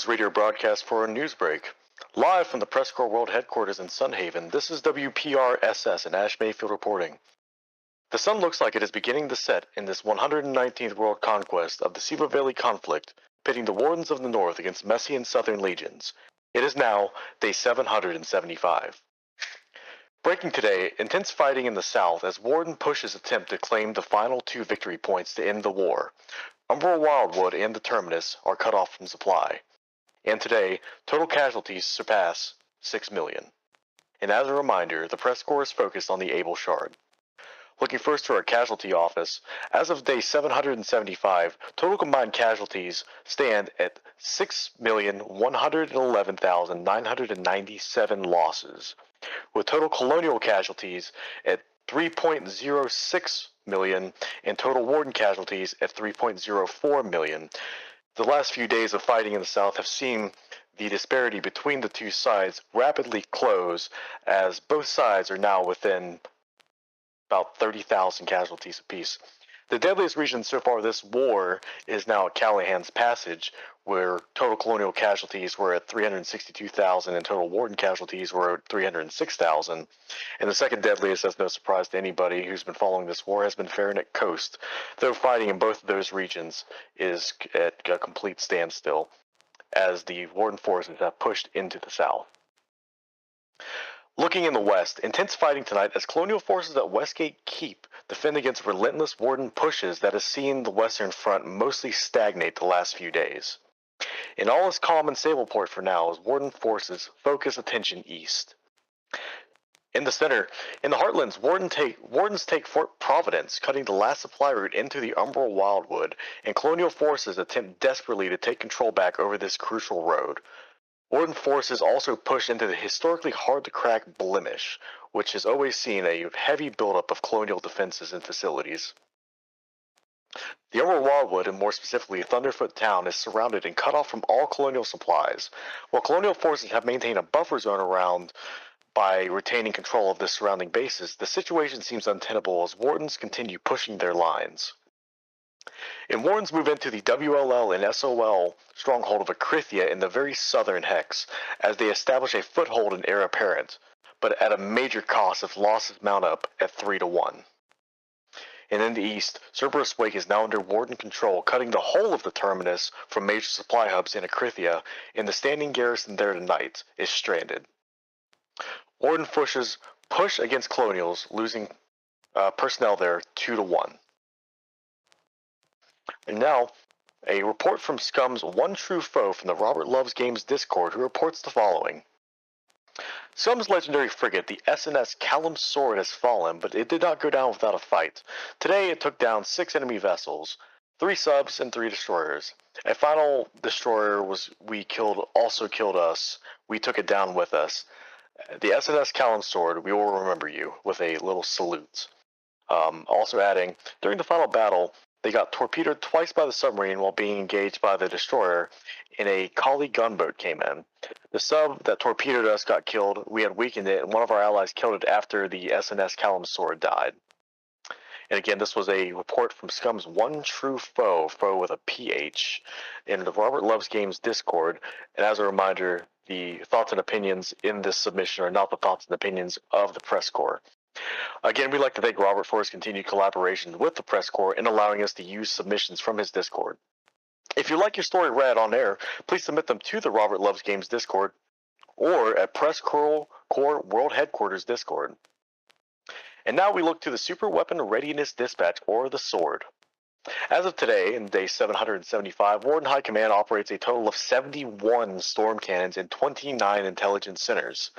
this radio broadcast for a news break. Live from the Presscorps World Headquarters in Sunhaven, this is WPRSS and Ash Mayfield reporting. The sun looks like it is beginning to set in this 119th world conquest of the Siva Valley conflict, pitting the Wardens of the North against Messian Southern legions. It is now day 775. Breaking today, intense fighting in the south as Warden pushes attempt to claim the final 2 victory points to end the war. Umbral Wildwood and the Terminus are cut off from supply. And today, total casualties surpass 6 million. And as a reminder, the Presscorps is focused on the Able Shard. Looking first to our casualty office, as of day 775, total combined casualties stand at 6,111,997 losses, with total colonial casualties at 3.06 million and total warden casualties at 3.04 million. The last few days of fighting in the south have seen the disparity between the two sides rapidly close, as both sides are now within about 30,000 casualties apiece. The deadliest region so far this war is now at Callahan's Passage, where total colonial casualties were at 362,000 and total warden casualties were at 306,000. And the second deadliest, as no surprise to anybody who's been following this war, has been Farragut Coast, though fighting in both of those regions is at a complete standstill, as the warden forces have pushed into the south. Looking in the west, intense fighting tonight as colonial forces at Westgate Keep defend against relentless warden pushes that has seen the western front mostly stagnate the last few days. And all is calm in Sableport for now as warden forces focus attention east. In the center, in the heartlands, wardens take Fort Providence, cutting the last supply route into the Umbral Wildwood, and colonial forces attempt desperately to take control back over this crucial road. Warden forces also push into the historically hard-to-crack Blemish, which has always seen a heavy buildup of colonial defenses and facilities. The Umbral Wildwood, and more specifically Thunderfoot Town, is surrounded and cut off from all colonial supplies. While colonial forces have maintained a buffer zone around by retaining control of the surrounding bases, the situation seems untenable as wardens continue pushing their lines. And wardens move into the WLL and SOL stronghold of Akrithia in the very southern hex, as they establish a foothold in Heir Apparent, but at a major cost if losses mount up at 3-1. And in the east, Cerberus Wake is now under warden control, cutting the whole of the terminus from major supply hubs in Akrithia, and the standing garrison there tonight is stranded. Warden pushes push against Colonials, losing personnel there 2-1. And now, a report from Scum's One True Foe from the Robert Loves Games Discord, who reports the following. Scum's legendary frigate, the SNS Callum Sword, has fallen, but it did not go down without a fight. Today it took down 6 enemy vessels, 3 subs and 3 destroyers. A final destroyer also killed us. We took it down with us. The SNS Callum Sword, we will remember you, with a little salute. Also adding, during the final battle, they got torpedoed twice by the submarine while being engaged by the destroyer, and a Kali gunboat came in. The sub that torpedoed us got killed, we had weakened it, and one of our allies killed it after the SNS Callum Sword died. And again, this was a report from Scum's One True Foe, foe with a PH, in the Robert Loves Games Discord. And as a reminder, the thoughts and opinions in this submission are not the thoughts and opinions of the Presscorps. Again, we'd like to thank Robert for his continued collaboration with the Presscorps in allowing us to use submissions from his Discord. If you'd like your story read on air, please submit them to the Robert Loves Games Discord or at Presscorps World Headquarters Discord. And now we look to the Super Weapon Readiness Dispatch, or the SWORD. As of today, in day 775, Warden High Command operates a total of 71 storm cannons and 29 intelligence centers.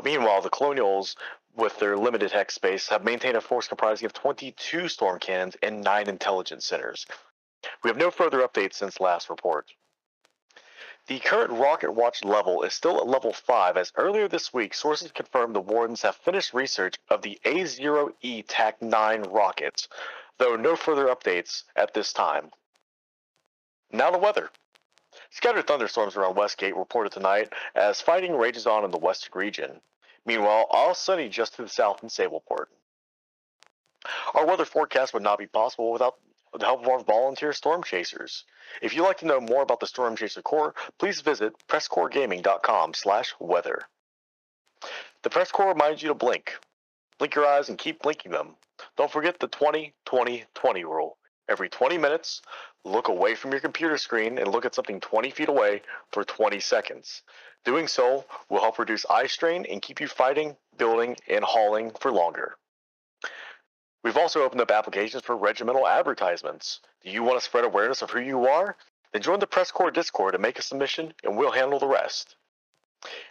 Meanwhile, the Colonials, with their limited hex space, have maintained a force comprising of 22 storm cannons and 9 intelligence centers. We have no further updates since last report. The current Rocket Watch level is still at level 5, as earlier this week sources confirmed the Wardens have finished research of the A0E TAC-9 rockets, though no further updates at this time. Now the weather. Scattered thunderstorms around Westgate reported tonight as fighting rages on in the western region. Meanwhile, all sunny just to the south in Sableport. Our weather forecast would not be possible without the help of our volunteer storm chasers. If you'd like to know more about the Storm Chaser Corps, please visit PressCorpsGaming.com/weather. The Press Corps reminds you to blink. Blink your eyes and keep blinking them. Don't forget the 20-20-20 rule. Every 20 minutes, look away from your computer screen and look at something 20 feet away for 20 seconds. Doing so will help reduce eye strain and keep you fighting, building, and hauling for longer. We've also opened up applications for regimental advertisements. Do you want to spread awareness of who you are? Then join the PressCorps Discord and make a submission, and we'll handle the rest.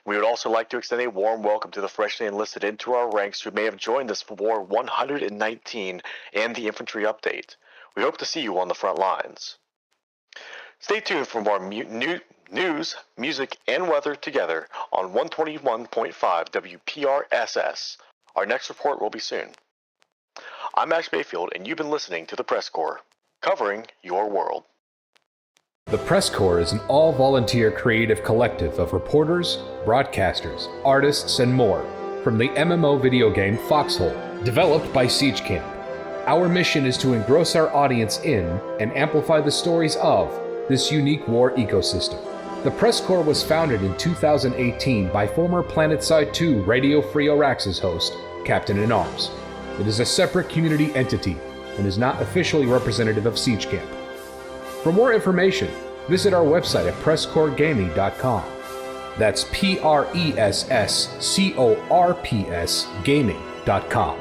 We would also like to extend a warm welcome to the freshly enlisted into our ranks who may have joined us for War 119 and the infantry update. We hope to see you on the front lines. Stay tuned for more news, music, and weather together on 121.5 WPRSS. Our next report will be soon. I'm Ash Mayfield, and you've been listening to the Press Corps, covering your world. The Presscorps is an all-volunteer creative collective of reporters, broadcasters, artists, and more from the MMO video game Foxhole, developed by Siege Camp. Our mission is to engross our audience in and amplify the stories of this unique war ecosystem. The Presscorps was founded in 2018 by former Planetside 2 Radio Free Auraxis host, CaptainInArms. It is a separate community entity and is not officially representative of Siege Camp. For more information, visit our website at PressCorpsGaming.com. That's PressCorps Gaming.com.